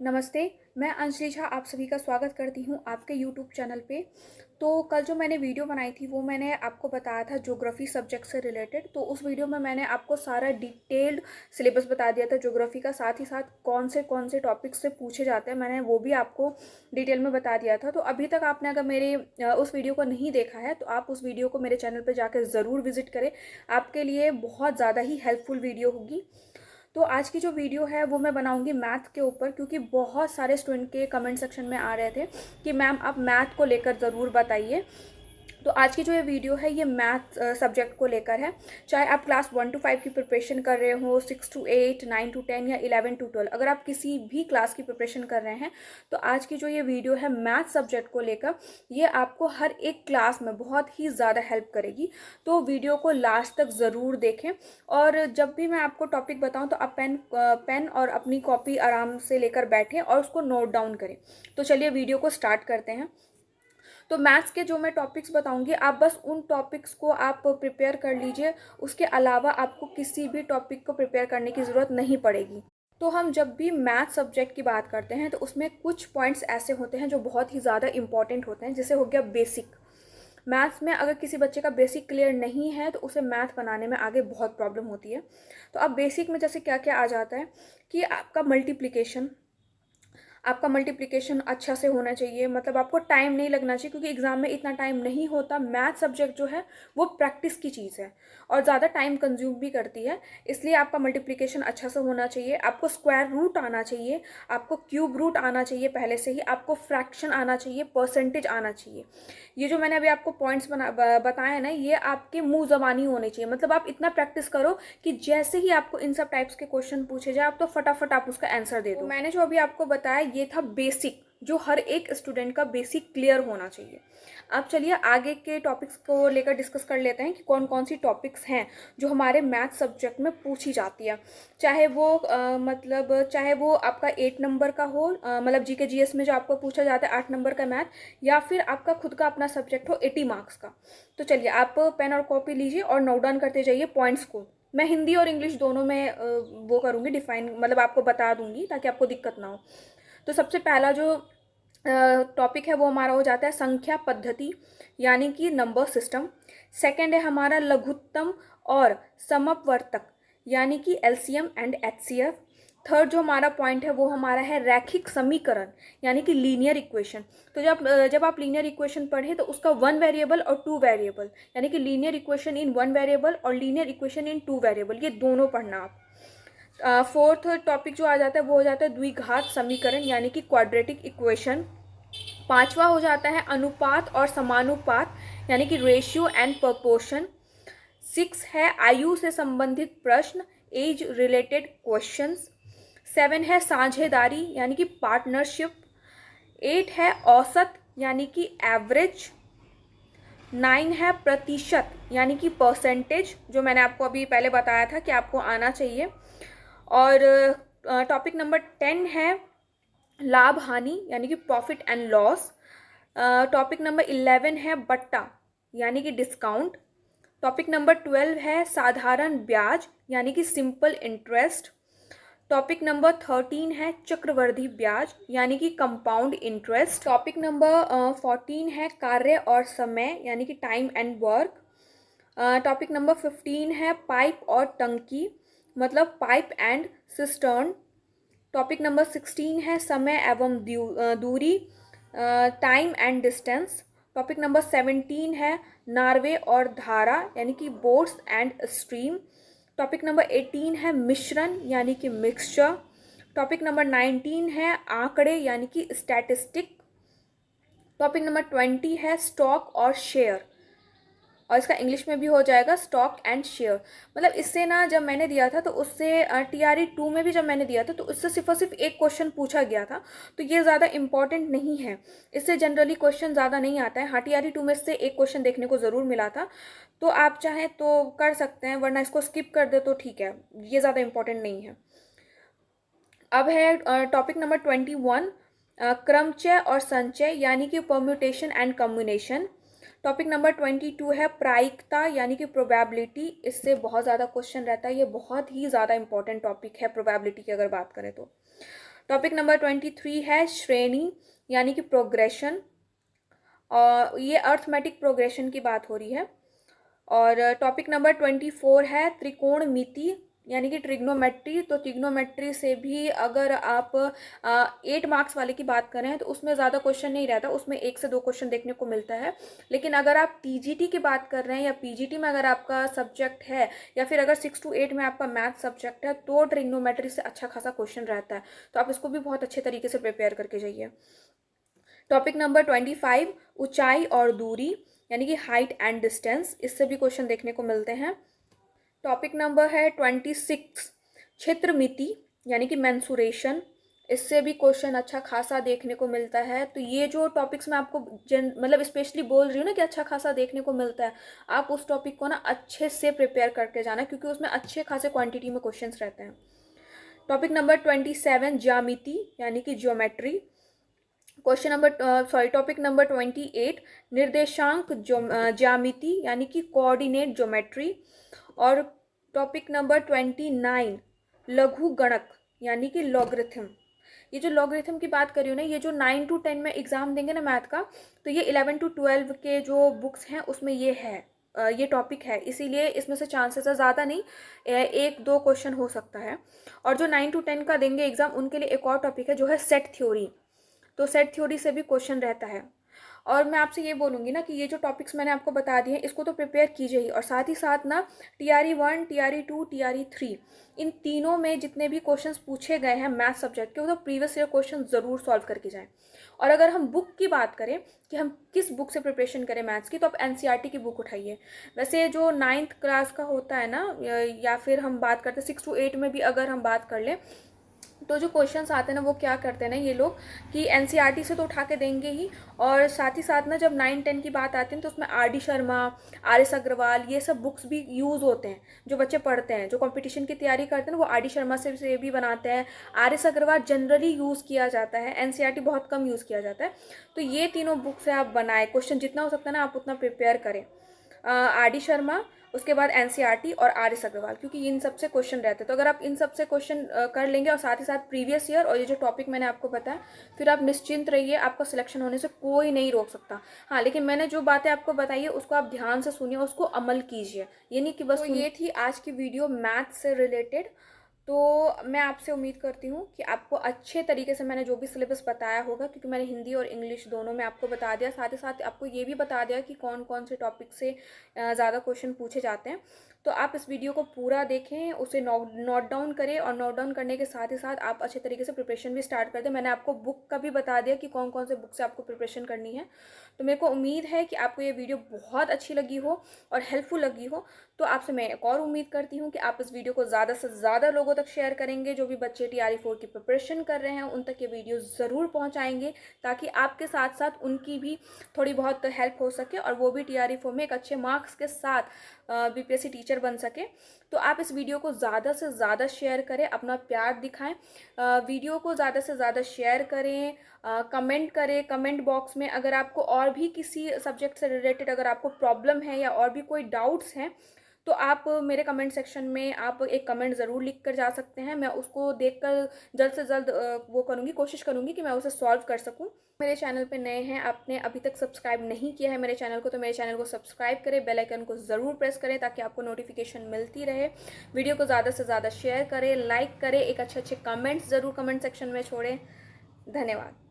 नमस्ते, मैं अंजलि झा आप सभी का स्वागत करती हूँ आपके यूट्यूब चैनल पे। तो कल जो मैंने वीडियो बनाई थी वो मैंने आपको बताया था ज्योग्राफी सब्जेक्ट से रिलेटेड। तो उस वीडियो में मैंने आपको सारा डिटेल्ड सिलेबस बता दिया था ज्योग्राफी का, साथ ही साथ कौन से टॉपिक्स से पूछे जाते हैं मैंने वो भी आपको डिटेल में बता दिया था। तो अभी तक आपने अगर मेरे उस वीडियो को नहीं देखा है तो आप उस वीडियो को मेरे चैनल पर जाकर ज़रूर विजिट करें, आपके लिए बहुत ज़्यादा ही हेल्पफुल वीडियो होगी। तो आज की जो वीडियो है वो मैं बनाऊंगी मैथ के ऊपर, क्योंकि बहुत सारे स्टूडेंट के कमेंट सेक्शन में आ रहे थे कि मैम आप मैथ को लेकर ज़रूर बताइए। तो आज की जो ये वीडियो है ये मैथ सब्जेक्ट को लेकर है। चाहे आप क्लास 1 to 5 की प्रिपरेशन कर रहे हो, 6 to 8, 9 to 10 या 11 to 12, अगर आप किसी भी क्लास की प्रिपरेशन कर रहे हैं तो आज की जो ये वीडियो है मैथ सब्जेक्ट को लेकर ये आपको हर एक क्लास में बहुत ही ज़्यादा हेल्प करेगी। तो वीडियो को लास्ट तक ज़रूर देखें, और जब भी मैं आपको टॉपिक बताऊँ तो आप पेन और अपनी कॉपी आराम से लेकर बैठें और उसको नोट डाउन करें। तो चलिए वीडियो को स्टार्ट करते हैं। तो मैथ्स के जो मैं टॉपिक्स बताऊंगी आप बस उन टॉपिक्स को आप प्रिपेयर कर लीजिए, उसके अलावा आपको किसी भी टॉपिक को प्रिपेयर करने की ज़रूरत नहीं पड़ेगी। तो हम जब भी मैथ सब्जेक्ट की बात करते हैं तो उसमें कुछ पॉइंट्स ऐसे होते हैं जो बहुत ही ज़्यादा इंपॉर्टेंट होते हैं, जैसे हो गया बेसिक। मैथ्स में अगर किसी बच्चे का बेसिक क्लियर नहीं है तो उसे मैथ बनाने में आगे बहुत प्रॉब्लम होती है। तो अब बेसिक में जैसे क्या क्या आ जाता है कि आपका मल्टीप्लिकेशन अच्छा से होना चाहिए, मतलब आपको टाइम नहीं लगना चाहिए, क्योंकि एग्जाम में इतना टाइम नहीं होता। मैथ सब्जेक्ट जो है वो प्रैक्टिस की चीज़ है और ज़्यादा टाइम कंज्यूम भी करती है, इसलिए आपका मल्टीप्लिकेशन अच्छा से होना चाहिए। आपको स्क्वायर रूट आना चाहिए, आपको क्यूब रूट आना चाहिए पहले से ही, आपको फ्रैक्शन आना चाहिए, परसेंटेज आना चाहिए। ये जो मैंने अभी आपको पॉइंट्स बताए हैं ना, ये आपके मुंह ज़बानी होने चाहिए। मतलब आप इतना प्रैक्टिस करो कि जैसे ही आपको इन सब टाइप्स के क्वेश्चन पूछे जाए आप तो फटाफट आप उसका आंसर दे दो। मैंने जो अभी आपको बताया ये था बेसिक, जो हर एक स्टूडेंट का बेसिक क्लियर होना चाहिए। अब चलिए आगे के टॉपिक्स को लेकर डिस्कस कर लेते हैं कि कौन कौन सी टॉपिक्स हैं जो हमारे मैथ सब्जेक्ट में पूछी जाती है। चाहे वो आपका 8 नंबर का हो, मतलब जीके जीएस में जो आपको पूछा जाता है 8 नंबर का मैथ, या फिर आपका खुद का अपना सब्जेक्ट हो 80 मार्क्स का। तो चलिए आप पेन और कॉपी लीजिए और नोट डाउन करते जाइए पॉइंट्स को। मैं हिंदी और इंग्लिश दोनों में वो करूँगी डिफाइन, मतलब आपको बता दूंगी ताकि आपको दिक्कत ना हो। तो सबसे पहला जो टॉपिक है वो हमारा हो जाता है संख्या पद्धति, यानी कि नंबर सिस्टम। सेकंड है हमारा लघुत्तम और समपवर्तक, यानी कि एलसीएम एंड एचसीएफ। थर्ड जो हमारा पॉइंट है वो हमारा है रैखिक समीकरण, यानी कि लीनियर इक्वेशन। तो जब आप लीनियर इक्वेशन पढ़े तो उसका 1 वेरिएबल और 2 वेरिएबल, यानी कि लीनियर इक्वेशन इन 1 वेरिएबल और लीनियर इक्वेशन इन 2 वेरिएबल, ये दोनों पढ़ना आप। फोर्थ टॉपिक जो आ जाता है वो हो जाता है द्विघात समीकरण, यानी कि क्वाड्रेटिक इक्वेशन। पांचवा हो जाता है अनुपात और समानुपात, यानी कि रेशियो एंड प्रोपोर्शन। 6 है आयु से संबंधित प्रश्न, एज रिलेटेड क्वेश्चंस। 7 है साझेदारी, यानी कि पार्टनरशिप। 8 है औसत, यानी कि एवरेज। 9 है प्रतिशत, यानी कि परसेंटेज, जो मैंने आपको अभी पहले बताया था कि आपको आना चाहिए। और टॉपिक नंबर 10 है लाभ हानि, यानी कि profit and loss. Topic number 11 है बट्टा, यानी कि डिस्काउंट। टॉपिक नंबर 12 है साधारण ब्याज, यानी कि सिंपल इंटरेस्ट। टॉपिक नंबर 13 है चक्रवृद्धि ब्याज, यानी कि कंपाउंड इंटरेस्ट। टॉपिक नंबर 14 है कार्य और समय, यानी कि time and work. Topic number 15 है पाइप और टंकी, मतलब pipe and cistern. Topic number 16 है समय एवं दूरी, time and distance. Topic number 17 है नार्वे और धारा, यानी कि boats and stream. Topic number 18 है मिश्रण, यानी कि मिक्सचर। टॉपिक नंबर 19 है आंकड़े, यानी कि स्टैटिस्टिक। टॉपिक नंबर 20 है स्टॉक और शेयर, और इसका इंग्लिश में भी हो जाएगा स्टॉक एंड शेयर। मतलब इससे ना जब मैंने दिया था तो उससे TRE 2 में भी जब मैंने दिया था तो उससे सिर्फ और सिर्फ एक क्वेश्चन पूछा गया था, तो ये ज़्यादा इंपॉर्टेंट नहीं है। इससे जनरली क्वेश्चन ज़्यादा नहीं आता है। हाँ, TRE 2 में से एक क्वेश्चन देखने को ज़रूर मिला था, तो आप चाहें तो कर सकते हैं, वरना इसको स्किप कर दे तो ठीक है, ये ज़्यादा इंपॉर्टेंट नहीं है। अब है टॉपिक नंबर 21 क्रमचय और संचय, यानी कि permutation and combination. Topic number 22 है प्रायिकता, यानी कि प्रोबेबिलिटी। इससे बहुत ज़्यादा क्वेश्चन रहता है, ये बहुत ही ज़्यादा इंपॉर्टेंट टॉपिक है प्रोबेबिलिटी की अगर बात करें तो। टॉपिक नंबर 23 है श्रेणी यानी कि प्रोग्रेशन, और ये अर्थमेटिक प्रोग्रेशन की बात हो रही है। और टॉपिक नंबर 24 है त्रिकोणमिति यानी कि ट्रिग्नोमेट्री। तो ट्रिग्नोमेट्री से भी अगर आप 8 मार्क्स वाले की बात करें तो उसमें ज़्यादा क्वेश्चन नहीं रहता, उसमें 1 से 2 क्वेश्चन देखने को मिलता है। लेकिन अगर आप टीजीटी की बात कर रहे हैं या पीजीटी में अगर आपका सब्जेक्ट है, या फिर अगर 6 to 8 में आपका मैथ सब्जेक्ट है, तो ट्रिग्नोमेट्री से अच्छा खासा क्वेश्चन रहता है। तो आप इसको भी बहुत अच्छे तरीके से प्रिपेयर करके जाइए। टॉपिक नंबर 25 ऊंचाई और दूरी यानी कि हाइट एंड डिस्टेंस, इससे भी क्वेश्चन देखने को मिलते हैं। टॉपिक नंबर है 26 क्षेत्रमिति यानी कि मेंसुरेशन, इससे भी क्वेश्चन अच्छा खासा देखने को मिलता है। तो ये जो टॉपिक्स मैं आपको मतलब स्पेशली बोल रही हूँ ना कि अच्छा खासा देखने को मिलता है, आप उस टॉपिक को ना अच्छे से प्रिपेयर करके जाना, क्योंकि उसमें अच्छे खासे क्वांटिटी में क्वेश्चंस रहते हैं। टॉपिक नंबर 27 ज्यामिति यानी कि ज्योमेट्री। टॉपिक नंबर 28 निर्देशांक ज्यामिति यानी कि कोऑर्डिनेट ज्योमेट्री। और टॉपिक नंबर 29 लघु गणक यानी कि लॉगरिथम। ये जो लॉगरिथम की बात करी हूँ ना, ये जो 9 to 10 में एग्जाम देंगे ना मैथ का, तो ये 11 to 12 के जो बुक्स हैं उसमें ये है, ये टॉपिक है, इसीलिए इसमें से चांसेस है, ज़्यादा नहीं, 1-2 क्वेश्चन हो सकता है। और जो 9 to 10 का देंगे एग्जाम, उनके लिए एक और टॉपिक है जो है सेट थ्योरी। तो सेट थ्योरी से भी क्वेश्चन रहता है। और मैं आपसे ये बोलूँगी ना कि ये जो टॉपिक्स मैंने आपको बता दिए हैं, इसको तो प्रिपेयर कीजिए ही, और साथ ही साथ ना TRE 1, TRE 2, TRE 3 इन तीनों में जितने भी क्वेश्चंस पूछे गए हैं मैथ सब्जेक्ट के, वो तो प्रीवियस ईयर क्वेश्चन ज़रूर सॉल्व करके जाएं। और अगर हम बुक की बात करें कि हम किस बुक से प्रिपरेशन करें मैथ्स की, तो आप NCERT की बुक उठाइए। वैसे जो 9th क्लास का होता है ना, या फिर हम बात करते हैं 6 to 8 में भी अगर हम बात कर लें, तो जो क्वेश्चंस आते हैं ना, वो क्या करते हैं ना ये लोग कि NCERT से तो उठा के देंगे ही, और साथ ही साथ ना जब 9-10 की बात आती है तो उसमें RD शर्मा, RS अग्रवाल, ये सब बुक्स भी यूज़ होते हैं। जो बच्चे पढ़ते हैं, जो कंपटीशन की तैयारी करते हैं ना, वो RD शर्मा से भी बनाते हैं। RS अग्रवाल जनरली यूज़ किया जाता है, NCERT बहुत कम यूज़ किया जाता है। तो ये तीनों बुक से आप बनाए, क्वेश्चन जितना हो सकता है ना आप उतना प्रिपेयर करें। RD शर्मा, उसके बाद NCERT और RS अग्रवाल, क्योंकि इन सबसे क्वेश्चन रहते हैं। तो अगर आप इन सबसे क्वेश्चन कर लेंगे और साथ ही साथ प्रीवियस ईयर और ये जो टॉपिक मैंने आपको बताया, फिर आप निश्चिंत रहिए, आपका सिलेक्शन होने से कोई नहीं रोक सकता। हाँ, लेकिन मैंने जो बातें आपको बताई है उसको आप ध्यान से सुनिए, उसको अमल कीजिए, ये नहीं कि बस। तो ये थी आज की वीडियो मैथ से रिलेटेड। तो मैं आपसे उम्मीद करती हूँ कि आपको अच्छे तरीके से मैंने जो भी सिलेबस बताया होगा, क्योंकि मैंने हिंदी और इंग्लिश दोनों में आपको बता दिया, साथ ही साथ आपको ये भी बता दिया कि कौन कौन से टॉपिक से ज़्यादा क्वेश्चन पूछे जाते हैं। तो आप इस वीडियो को पूरा देखें, उसे नोट डाउन करें, और नोट डाउन करने के साथ ही साथ आप अच्छे तरीके से प्रिपरेशन भी स्टार्ट कर दें। मैंने आपको बुक का भी बता दिया कि कौन कौन से बुक से आपको प्रिपरेशन करनी है। तो मेरे को उम्मीद है कि आपको ये वीडियो बहुत अच्छी लगी हो और हेल्पफुल लगी हो। तो आपसे मैं एक और उम्मीद करती हूँ कि आप इस वीडियो को ज़्यादा से ज़्यादा लोगों तक शेयर करेंगे। जो भी बच्चे TRE 4 की प्रिपरेशन कर रहे हैं उन तक ये वीडियो ज़रूर पहुँचाएंगे, ताकि आपके साथ साथ उनकी भी थोड़ी बहुत हेल्प हो सके और वो भी TRE 4 में एक अच्छे मार्क्स के साथ BPSC टीचर बन सके। तो आप इस वीडियो को ज़्यादा से ज़्यादा शेयर करें, अपना प्यार दिखाएं, वीडियो को ज़्यादा से ज़्यादा शेयर करें, कमेंट करें। कमेंट बॉक्स में अगर आपको और भी किसी सब्जेक्ट से रिलेटेड अगर आपको प्रॉब्लम है या और भी कोई डाउट्स हैं, तो आप मेरे कमेंट सेक्शन में आप एक कमेंट ज़रूर लिख कर जा सकते हैं। मैं उसको देखकर जल्द से जल्द कोशिश करूँगी कि मैं उसे सॉल्व कर सकूँ। मेरे चैनल पे नए हैं, आपने अभी तक सब्सक्राइब नहीं किया है मेरे चैनल को, तो मेरे चैनल को सब्सक्राइब करें, बेल आइकन को ज़रूर प्रेस करें ताकि आपको नोटिफिकेशन मिलती रहे। वीडियो को ज़्यादा से ज़्यादा शेयर करें, लाइक करें, एक अच्छे कमेंट्स ज़रूर कमेंट सेक्शन में छोड़ें। धन्यवाद।